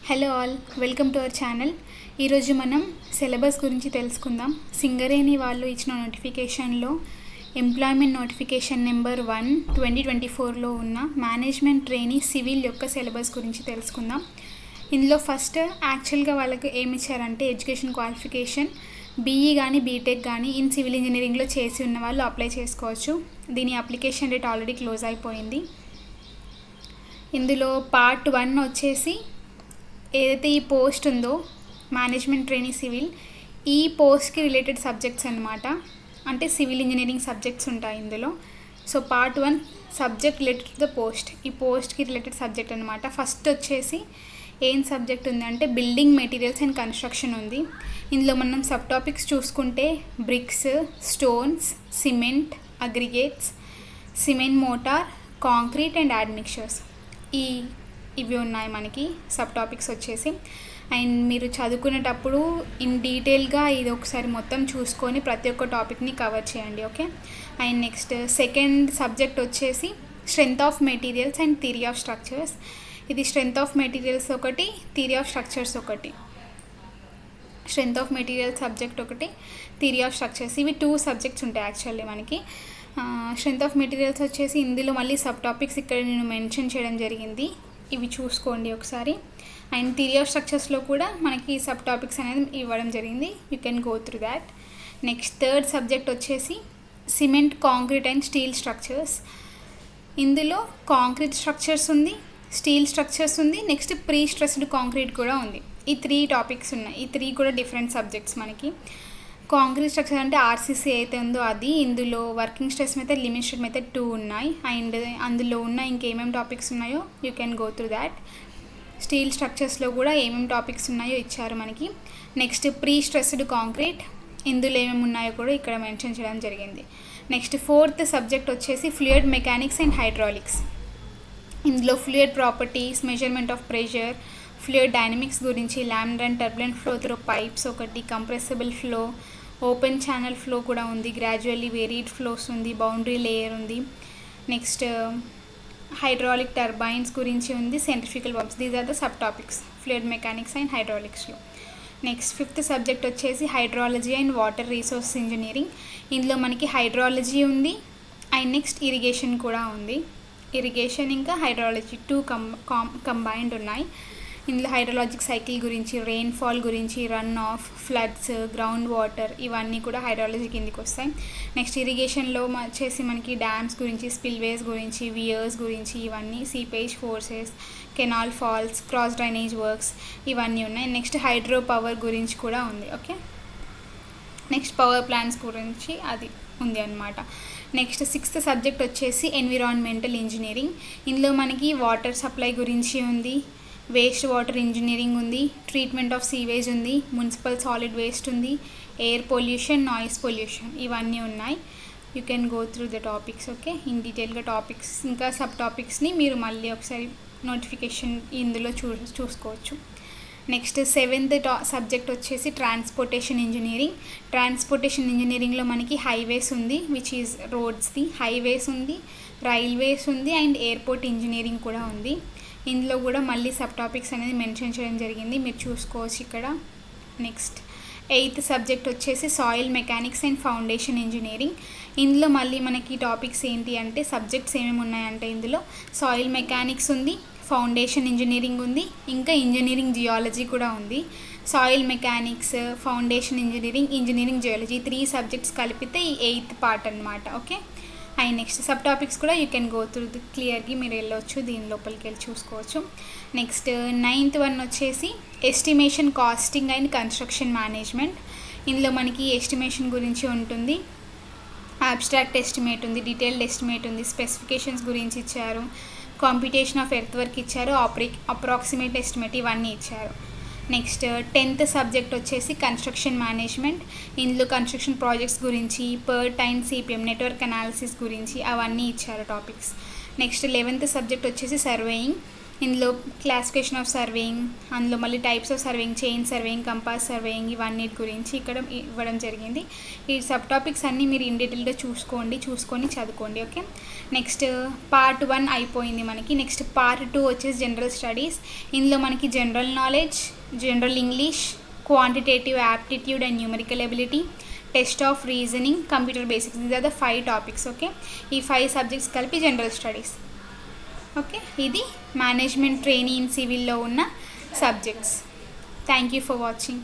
Hello all, welcome to our channel. ఈరోజు మనం syllabus గురించి తెలుసుకుందాం. సింగరేణి వాళ్ళు ఇచ్చిన నోటిఫికేషన్లో ఎంప్లాయ్మెంట్ నోటిఫికేషన్ నెంబర్ 1/2024లో ఉన్న మేనేజ్మెంట్ ట్రైనీ సివిల్ యొక్క సిలబస్ గురించి తెలుసుకుందాం. ఇందులో ఫస్ట్ యాక్చువల్గా వాళ్ళకి ఏమి ఇచ్చారంటే ఎడ్యుకేషన్ క్వాలిఫికేషన్ బీఈ కానీ బీటెక్ కానీ ఇన్ సివిల్ ఇంజనీరింగ్లో చేసి ఉన్న వాళ్ళు అప్లై చేసుకోవచ్చు. దీని అప్లికేషన్ డేట్ ఆల్రెడీ క్లోజ్ అయిపోయింది. ఇందులో పార్ట్ 1 వచ్చేసి ఏదైతే ఈ పోస్ట్ ఉందో మేనేజ్మెంట్ ట్రైనీ సివిల్, ఈ పోస్ట్కి రిలేటెడ్ సబ్జెక్ట్స్ అనమాట. అంటే సివిల్ ఇంజనీరింగ్ సబ్జెక్ట్స్ ఉంటాయి ఇందులో. So part 1 subject related to the post, ఈ పోస్ట్కి రిలేటెడ్ సబ్జెక్ట్ అనమాట. ఫస్ట్ వచ్చేసి ఏం సబ్జెక్ట్ ఉంది అంటే బిల్డింగ్ మెటీరియల్స్ అండ్ కన్స్ట్రక్షన్ ఉంది. ఇందులో మనం సబ్ టాపిక్స్ చూసుకుంటే bricks, stones, cement, aggregates, cement mortar, concrete and admixtures, ఇవి ఉన్నాయి మనకి సబ్ టాపిక్స్ వచ్చేసి. అండ్ మీరు చదువుకునేటప్పుడు ఇన్ డీటెయిల్గా ఇది ఒకసారి మొత్తం చూసుకొని ప్రతి ఒక్క టాపిక్ని కవర్ చేయండి, okay. And next second subject వచ్చేసి strength of materials and theory of structures. ఇది స్ట్రెంగ్త్ ఆఫ్ మెటీరియల్స్ ఒకటి, థియరీ ఆఫ్ స్ట్రక్చర్స్ ఒకటి. స్ట్రెంగ్త్ ఆఫ్ మెటీరియల్స్ సబ్జెక్ట్ ఒకటి, థియరీ ఆఫ్ స్ట్రక్చర్స్, ఇవి 2 సబ్జెక్ట్స్ ఉంటాయి యాక్చువల్లీ మనకి. స్ట్రెంగ్త్ ఆఫ్ మెటీరియల్స్ వచ్చేసి ఇందులో మళ్ళీ సబ్ టాపిక్స్ ఇక్కడ నేను మెన్షన్ చేయడం జరిగింది, ఇవి చూసుకోండి ఒకసారి. అండ్ థియరీ ఆఫ్ స్ట్రక్చర్స్లో కూడా మనకి సబ్ టాపిక్స్ అనేది ఇవ్వడం జరిగింది, you can go through that. Next third subject వచ్చేసి cement, concrete and steel structures. ఇందులో కాంక్రీట్ స్ట్రక్చర్స్ ఉంది, స్టీల్ స్ట్రక్చర్స్ ఉంది, నెక్స్ట్ ప్రీ స్ట్రెస్డ్ కాంక్రీట్ కూడా ఉంది. ఈ 3 టాపిక్స్ ఉన్నాయి. ఈ 3 కూడా డిఫరెంట్ సబ్జెక్ట్స్ మనకి. కాంక్రీట్ స్ట్రక్చర్ అంటే ఆర్సీసీ అయితే ఉందో అది. ఇందులో working stress method, limit state method 2 ఉన్నాయి. అండ్ అందులో ఉన్న ఇంకేమేమి టాపిక్స్ ఉన్నాయో you can go through that. స్టీల్ స్ట్రక్చర్స్లో కూడా ఏమేమి టాపిక్స్ ఉన్నాయో ఇచ్చారు మనకి. నెక్స్ట్ ప్రీ స్ట్రెస్డ్ కాంక్రీట్, ఇందులో ఏమేమి ఉన్నాయో కూడా ఇక్కడ మెన్షన్ చేయడం జరిగింది. నెక్స్ట్ ఫోర్త్ సబ్జెక్ట్ వచ్చేసి ఫ్లూయిడ్ మెకానిక్స్ అండ్ హైడ్రాలిక్స్. ఇందులో fluid properties, measurement of pressure, fluid dynamics గురించి, laminar and turbulent flow through pipes ఒకటి, compressible flow, open channel flow కూడా ఉంది, గ్రాడ్యువల్లీ వేరీడ్ ఫ్లోస్ ఉంది, బౌండరీ లేయర్ ఉంది. నెక్స్ట్ హైడ్రాలిక్ టర్బైన్స్ గురించి ఉంది, centrifugal pumps. These are the sub topics fluid mechanics and హైడ్రాలిక్స్లో. Next fifth subject వచ్చేసి hydrology and water resource engineering. ఇందులో మనకి హైడ్రాలజీ ఉంది అండ్ నెక్స్ట్ ఇరిగేషన్ కూడా ఉంది. ఇరిగేషన్ ఇంకా హైడ్రాలజీ 2 కంబైన్డ్ ఉన్నాయి. ఇందులో హైడ్రాలజిక్ సైకిల్ గురించి, రెయిన్ఫాల్ గురించి, run of, floods, ground water, ఇవన్నీ కూడా హైడ్రాలజీ కిందికి వస్తాయి. నెక్స్ట్ ఇరిగేషన్లో వచ్చేసి మనకి డ్యామ్స్ గురించి, స్పిల్వేస్ గురించి, వియర్స్ గురించి, ఇవన్నీ seepage forces, canal falls, cross drainage works, ఇవన్నీ ఉన్నాయి. నెక్స్ట్ హైడ్రో పవర్ గురించి కూడా ఉంది, ఓకే. నెక్స్ట్ పవర్ ప్లాంట్స్ గురించి అది ఉంది అనమాట. నెక్స్ట్ 6th సబ్జెక్ట్ వచ్చేసి ఎన్విరాన్మెంటల్ ఇంజనీరింగ్. ఇందులో మనకి వాటర్ సప్లై గురించి ఉంది, వేస్ట్ వాటర్ ఇంజనీరింగ్ ఉంది, ట్రీట్మెంట్ ఆఫ్ సీవేజ్ ఉంది, మున్సిపల్ సాలిడ్ వేస్ట్ ఉంది, ఎయిర్ పొల్యూషన్, నాయిస్ పొల్యూషన్, ఇవన్నీ ఉన్నాయి. You can go through the topics, okay. In డీటెయిల్గా టాపిక్స్ ఇంకా సబ్ టాపిక్స్ని మీరు మళ్ళీ ఒకసారి నోటిఫికేషన్ ఇందులో చూసుకోవచ్చు. నెక్స్ట్ 7th సబ్జెక్ట్ వచ్చేసి ట్రాన్స్పోర్టేషన్ ఇంజనీరింగ్. ట్రాన్స్పోర్టేషన్ ఇంజనీరింగ్లో మనకి హైవేస్ ఉంది, విచ్ ఈజ్ రోడ్స్ది, హైవేస్ ఉంది, రైల్వేస్ ఉంది అండ్ ఎయిర్పోర్ట్ ఇంజనీరింగ్ కూడా ఉంది. ఇందులో కూడా మళ్ళీ సబ్ టాపిక్స్ అనేది మెన్షన్ చేయడం జరిగింది, మీరు చూసుకోవచ్చు ఇక్కడ. నెక్స్ట్ 8th సబ్జెక్ట్ వచ్చేసి soil mechanics and foundation engineering. ఇందులో మళ్ళీ మనకి టాపిక్స్ ఏంటి అంటే సబ్జెక్ట్స్ ఏమేమి ఉన్నాయంటే ఇందులో సాయిల్ మెకానిక్స్ ఉంది, ఫౌండేషన్ ఇంజనీరింగ్ ఉంది, ఇంకా ఇంజనీరింగ్ జియాలజీ కూడా ఉంది. Soil mechanics, foundation engineering, engineering geology 3 subjects కలిపితే ఈ 8th పార్ట్ అనమాట, okay. And next sub topics కూడా యూ కెన్ గో త్రూ క్లియర్గా మీరు వెళ్ళొచ్చు, దీని లోపలికి వెళ్ళి చూసుకోవచ్చు. నెక్స్ట్ 9th వన్ వచ్చేసి estimation, costing and construction management. ఇందులో మనకి ఎస్టిమేషన్ గురించి ఉంటుంది, అబ్స్ట్రాక్ట్ ఎస్టిమేట్ ఉంది, డీటెయిల్డ్ ఎస్టిమేట్ ఉంది, స్పెసిఫికేషన్స్ గురించి ఇచ్చారు, కాంపిటేషన్ ఆఫ్ ఎర్త్ వర్క్ ఇచ్చారు, అప్రాక్సిమేట్ ఎస్టిమేట్, ఇవన్నీ ఇచ్చారు. నెక్స్ట్ 10th సబ్జెక్ట్ వచ్చేసి కన్స్ట్రక్షన్ మేనేజ్మెంట్. ఇందులో కన్స్ట్రక్షన్ ప్రాజెక్ట్స్ గురించి, PERT and CPM network analysis గురించి అవన్నీ ఇచ్చారు టాపిక్స్. నెక్స్ట్ 11th సబ్జెక్ట్ వచ్చేసి సర్వేయింగ్. ఇందులో క్లాసిఫికేషన్ ఆఫ్ సర్వేయింగ్, అందులో మళ్ళీ types of surveying, chain surveying, compass surveying, ఇవన్నీ గురించి ఇక్కడ ఇవ్వడం జరిగింది. ఈ సబ్ టాపిక్స్ అన్నీ మీరు ఇన్ డీటెయిల్గా చూసుకొని చదువుకోండి. ఓకే, నెక్స్ట్ పార్ట్ 1 అయిపోయింది మనకి. నెక్స్ట్ పార్ట్ 2 వచ్చేసి జనరల్ స్టడీస్. ఇందులో మనకి general knowledge, general English, quantitative aptitude and numerical ability, test of reasoning, computer basics. These are the 5 topics. Okay, ఈ 5 సబ్జెక్ట్స్ కలిపి జనరల్ స్టడీస్. ఓకే, ఇది మేనేజ్మెంట్ ట్రైనీ ఇన్ సివిల్లో ఉన్న subjects. Thank you for watching.